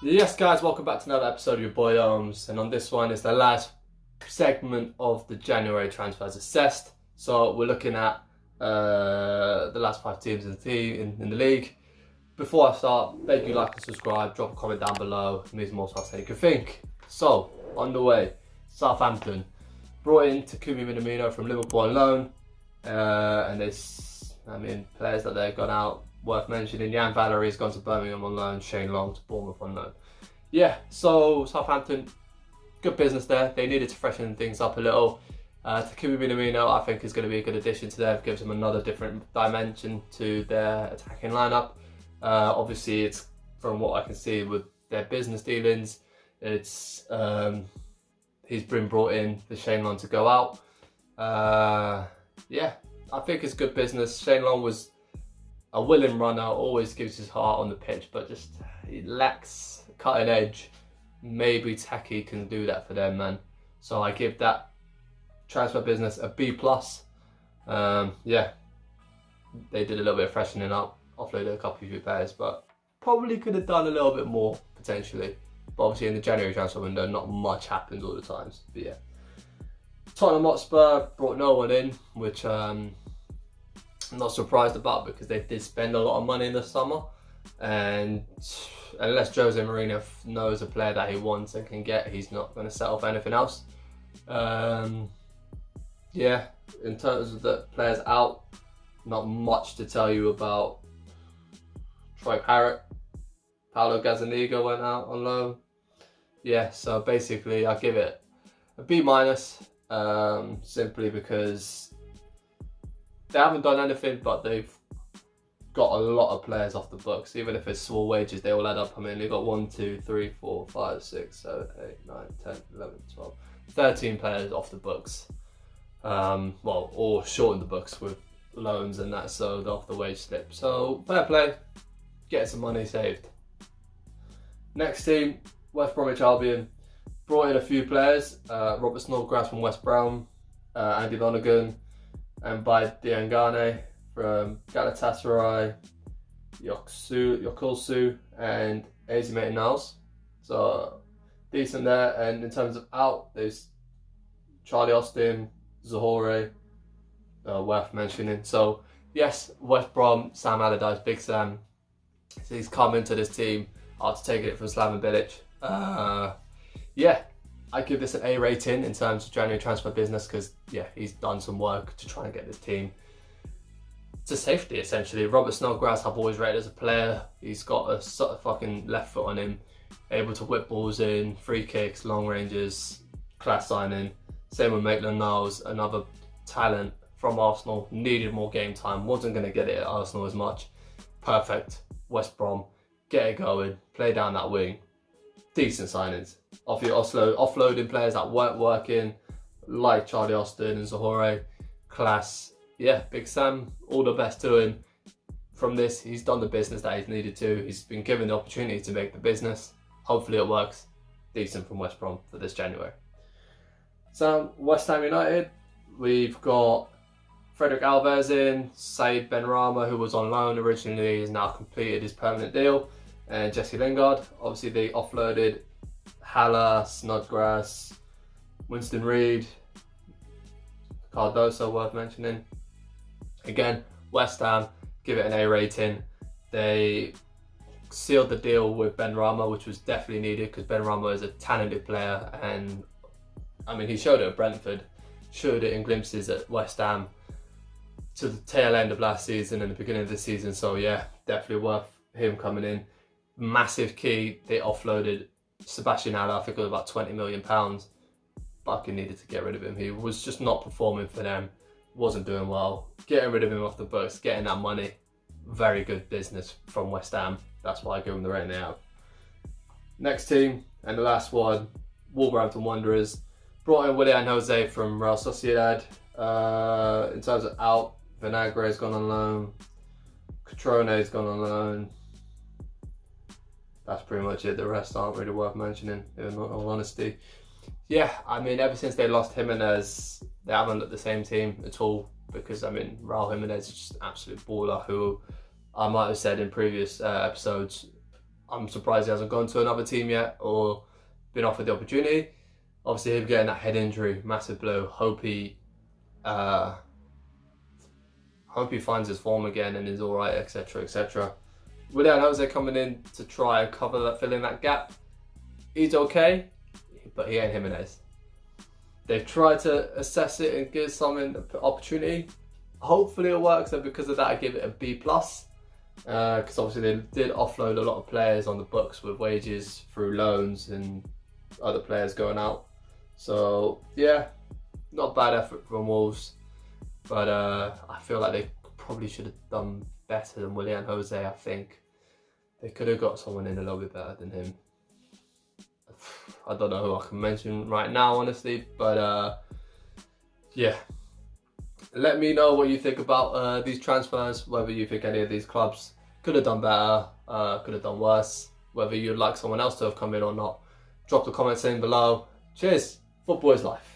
Yes, guys, welcome back to another episode of your boy Ohms, and on this one is the last segment of the January transfers assessed. So we're looking at the last 5 teams in the league. Before I start, beg you like and subscribe, drop a comment down below. It means more to us than you can think. So on the way, Southampton brought in Takumi Minamino from Liverpool on loan, and there's players that they've gone out. Worth mentioning, Jan Valerie's gone to Birmingham on loan, Shane Long to Bournemouth on loan. Yeah, so Southampton, good business there. They needed to freshen things up a little. Takumi Minamino, I think, is going to be a good addition to them. Gives them another different dimension to their attacking lineup. Obviously, it's from what I can see with their business dealings, it's he's been brought in for Shane Long to go out. Yeah, I think it's good business. Shane Long was a willing runner, always gives his heart on the pitch, but just he lacks cutting edge. Maybe Taki can do that for them, man. So I give that transfer business a B+. Yeah, they did a little bit of freshening up, offloaded a couple of few players, but probably could have done a little bit more potentially. But obviously in the January transfer window, not much happens all the times. But yeah, Tottenham Hotspur brought no one in, which I'm not surprised about because they did spend a lot of money in the summer, and unless Jose Mourinho knows a player that he wants and can get, he's not going to settle for anything else. Yeah, in terms of the players out, not much to tell you about. Troy Parrott, Paulo Gazzaniga went out on loan. Yeah, so basically I give it a B-, simply because they haven't done anything, but they've got a lot of players off the books. Even if it's small wages, they all add up. I mean, they've got 1, 2, 3, 4, 5, 6, 7, 8, 9, 10, 11, 12, 13 players off the books. Well, or short in the books with loans and that, so they're off the wage slip. So fair play, getting some money saved. Next team, West Bromwich Albion, brought in a few players. Robert Snodgrass from West Brom, Andy Lonergan, and by Diangane from Galatasaray, Yokulsu, and AZ Niles. So decent there. And in terms of out, there's Charlie Austin, Zahore, worth mentioning. So yes, West Brom, Sam Allardyce, Big Sam. So he's come into this team after taking it from Slaven Bilic. Yeah, I give this an A rating in terms of January transfer business because, yeah, he's done some work to try and get this team to safety, essentially. Robert Snodgrass, I've always rated as a player. He's got a sort of fucking left foot on him, able to whip balls in, free kicks, long ranges, class signing. Same with Maitland-Niles, another talent from Arsenal, needed more game time, wasn't going to get it at Arsenal as much. Perfect, West Brom, get it going, play down that wing. Decent signings. Off your offloading players that weren't working, like Charlie Austin and Zahore. Class. Yeah, Big Sam, all the best to him. From this, he's done the business that he's needed to. He's been given the opportunity to make the business. Hopefully it works. Decent from West Brom for this January. So, West Ham United, we've got Frederick Alvarez in, Said Benrahma, who was on loan originally, has now completed his permanent deal, and Jesse Lingard. Obviously, they offloaded Haller, Snodgrass, Winston Reid, Cardoso, worth mentioning. Again, West Ham, give it an A rating. They sealed the deal with Benrahma, which was definitely needed because Benrahma is a talented player, and I mean, he showed it at Brentford, showed it in glimpses at West Ham to the tail end of last season and the beginning of this season. So yeah, definitely worth him coming in. Massive key, they offloaded Sebastian Haller, I think it was about £20 million. Fucking needed to get rid of him. He was just not performing for them, wasn't doing well. Getting rid of him off the books, getting that money, very good business from West Ham. That's why I give him the rating they have. Next team, and the last one, Wolverhampton Wanderers. Brought in Willian Jose from Real Sociedad. In terms of out, Vinagre's gone on loan. Catrone's gone on loan. That's pretty much it. The rest aren't really worth mentioning, in all honesty. Yeah, I mean, ever since they lost Jimenez, they haven't looked the same team at all. Because, I mean, Raul Jimenez is just an absolute baller who I might have said in previous episodes I'm surprised he hasn't gone to another team yet or been offered the opportunity. Obviously, him getting that head injury, massive blow. Hope he finds his form again and is all right, etc., etc. Willian Jose coming in to try and cover that, fill in that gap. He's okay, but he ain't Jimenez. They've tried to assess it and give someone an opportunity. Hopefully it works, and because of that, I give it a B+. Because obviously they did offload a lot of players on the books with wages through loans and other players going out. So yeah, not bad effort from Wolves, but I feel like they probably should have done better than Willian Jose. I think they could have got someone in a little bit better than him. I don't know who I can mention right now, honestly, but yeah. Let me know what you think about these transfers, whether you think any of these clubs could have done better, could have done worse, whether you'd like someone else to have come in or not. Drop the comments in below. Cheers. Football is life.